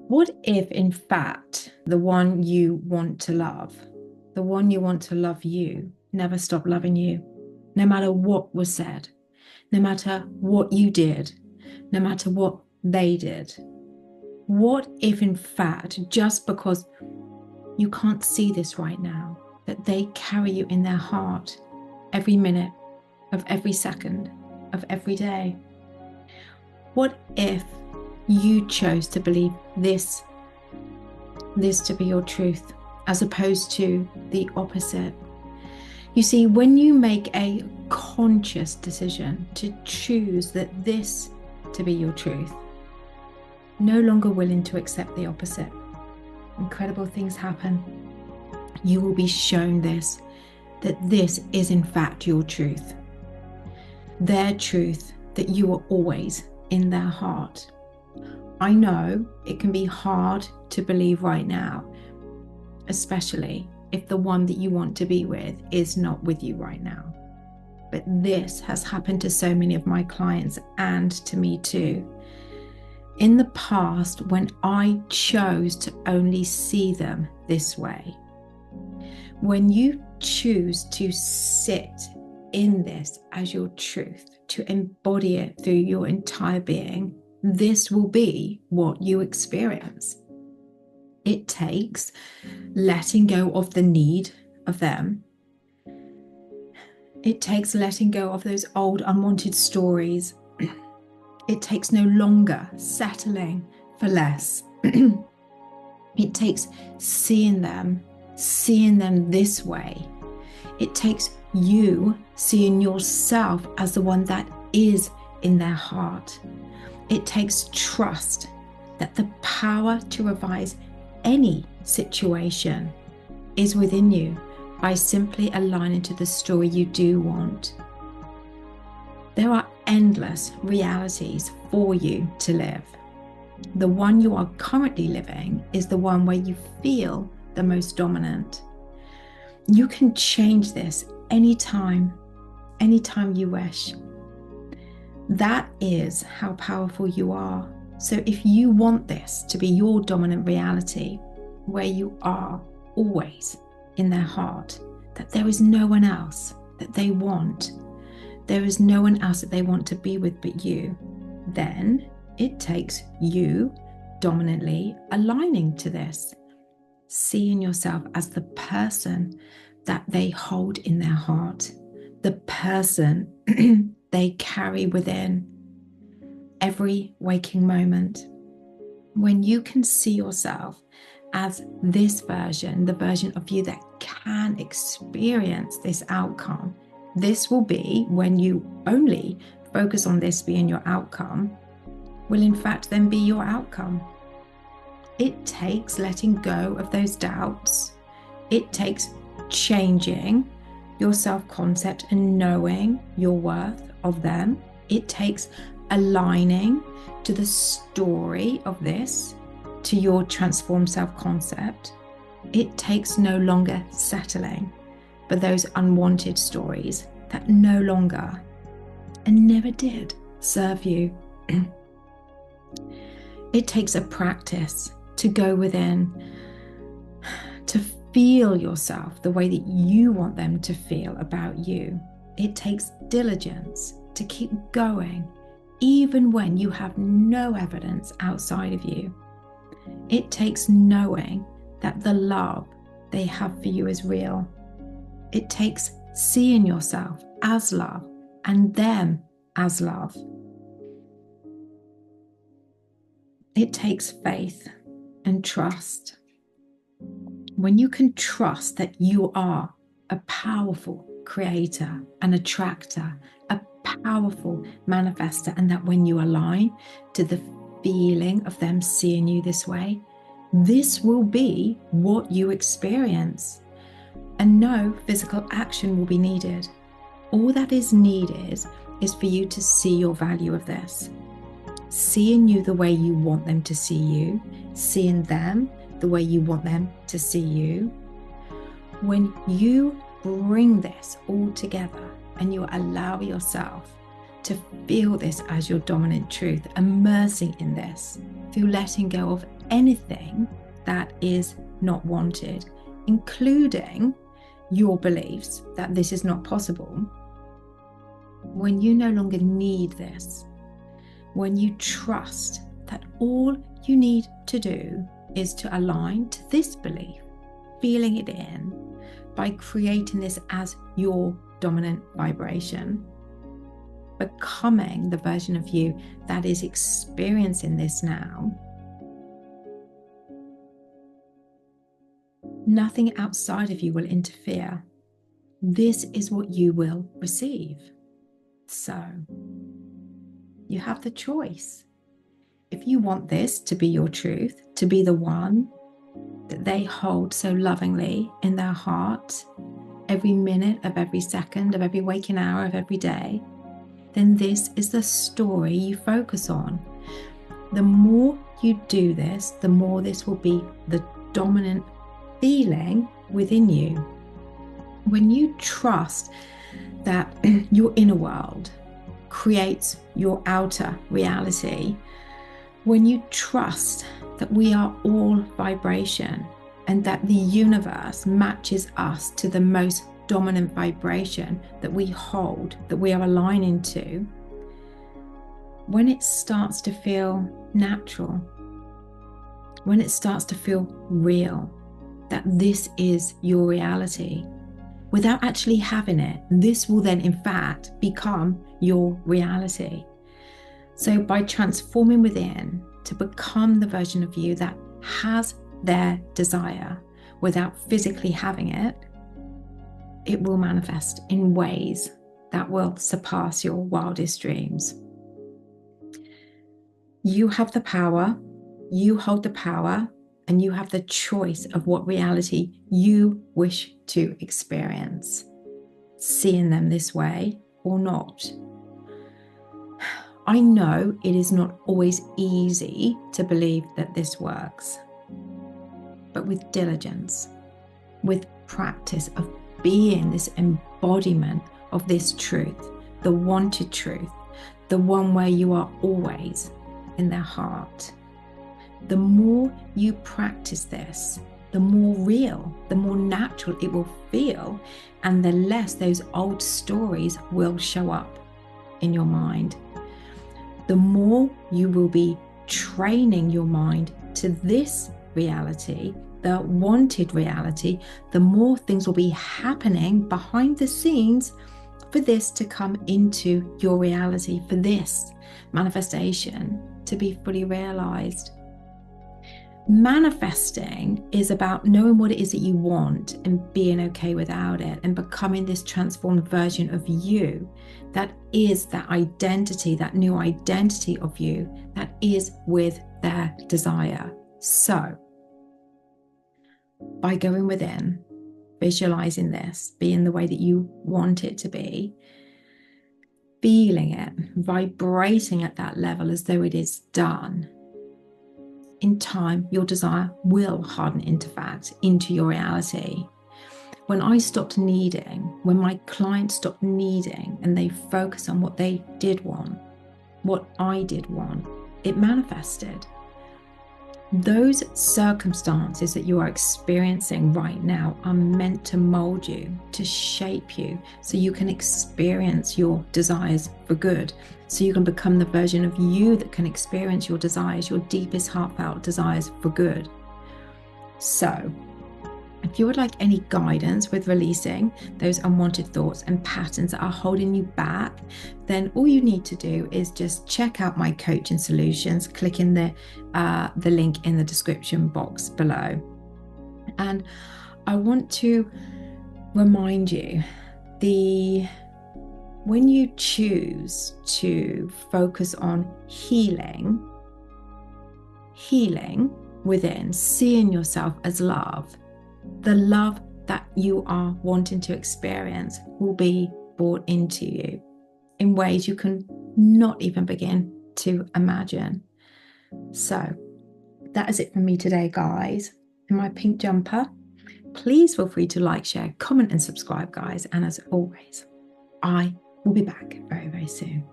What if, in fact, the one you want to love, the one you want to love you, never stopped loving you, no matter what was said, no matter what you did, no matter what they did? What if, in fact, just because you can't see this right now, that they carry you in their heart every minute of every second of every day? What if you chose to believe this to be your truth, as opposed to the opposite? You see, when you make a conscious decision to choose that this to be your truth, no longer willing to accept the opposite, incredible things happen. You will be shown this, that this is in fact your truth. Their truth, that you are always in their heart. I know it can be hard to believe right now, especially if the one that you want to be with is not with you right now. But this has happened to so many of my clients and to me too. In the past, when I chose to only see them this way, when you choose to sit in this as your truth, to embody it through your entire being, this will be what you experience. It takes letting go of the need of them. It takes letting go of those old unwanted stories. It takes no longer settling for less. It takes seeing them this way. It takes you seeing yourself as the one that is in their heart. It takes trust that the power to revise any situation is within you by simply aligning to the story you do want. There are endless realities for you to live. The one you are currently living is the one where you feel the most dominant. You can change this anytime you wish. That is how powerful you are. So if you want this to be your dominant reality, where you are always in their heart, that there is no one else that they want, there is no one else that they want to be with but you, then it takes you dominantly aligning to this, seeing yourself as the person that they hold in their heart, the person they carry within every waking moment. When you can see yourself as this version, the version of you that can experience this outcome, this will be, when you only focus on this being your outcome, will in fact then be your outcome. It takes letting go of those doubts. It takes changing your self-concept and knowing your worth of them. It takes aligning to the story of this, to your transformed self-concept. It takes no longer settling for those unwanted stories that no longer and never did serve you. It takes a practice to go within, to feel yourself the way that you want them to feel about you. It takes diligence to keep going, even when you have no evidence outside of you. It takes knowing that the love they have for you is real. It takes seeing yourself as love and them as love. It takes faith and trust. When you can trust that you are a powerful creator, an attractor, a powerful manifester, and that when you align to the feeling of them seeing you this way, this will be what you experience. And no physical action will be needed. All that is needed is for you to see your value of this. Seeing you the way you want them to see you, seeing them the way you want them to see you. When you bring this all together and you allow yourself to feel this as your dominant truth, immersing in this through letting go of anything that is not wanted, including your beliefs that this is not possible, when you no longer need this, when you trust that all you need to do is to align to this belief, feeling it in by creating this as your dominant vibration, becoming the version of you that is experiencing this now, nothing outside of you will interfere. This is what you will receive. So you have the choice. If you want this to be your truth, to be the one that they hold so lovingly in their heart every minute of every second of every waking hour of every day, then this is the story you focus on. The more you do this, the more this will be the dominant feeling within you. When you trust that your inner world creates your outer reality, when you trust that we are all vibration and that the universe matches us to the most dominant vibration that we hold, that we are aligning to, when it starts to feel natural, when it starts to feel real, that this is your reality, without actually having it, this will then in fact become your reality. So by transforming within to become the version of you that has their desire without physically having it, it will manifest in ways that will surpass your wildest dreams. You have the power, you hold the power, and you have the choice of what reality you wish to experience, seeing them this way or not. I know it is not always easy to believe that this works, but with diligence, with practice of being this embodiment of this truth, the wanted truth, the one where you are always in their heart, the more you practice this, the more real, the more natural it will feel, and the less those old stories will show up in your mind. The more you will be training your mind to this reality, the wanted reality, the more things will be happening behind the scenes for this to come into your reality, for this manifestation to be fully realized. Manifesting is about knowing what it is that you want and being okay without it, and becoming this transformed version of you that is that identity, that new identity of you that is with their desire. So by going within, visualizing this being the way that you want it to be, feeling it, vibrating at that level as though it is done, in time, your desire will harden into fact, into your reality. When I stopped needing, when my clients stopped needing and they focus on what they did want, what I did want, it manifested. Those circumstances that you are experiencing right now are meant to mold you, to shape you, so you can experience your desires for good, so you can become the version of you that can experience your desires, your deepest heartfelt desires for good. So, if you would like any guidance with releasing those unwanted thoughts and patterns that are holding you back, then all you need to do is just check out my coaching solutions, click in the link in the description box below. And I want to remind you, when you choose to focus on healing within, seeing yourself as love, the love that you are wanting to experience will be brought into you in ways you can not even begin to imagine. So that is it from me today, guys. In my pink jumper, please feel free to like, share, comment, and subscribe, guys. And as always, I will be back very, very soon.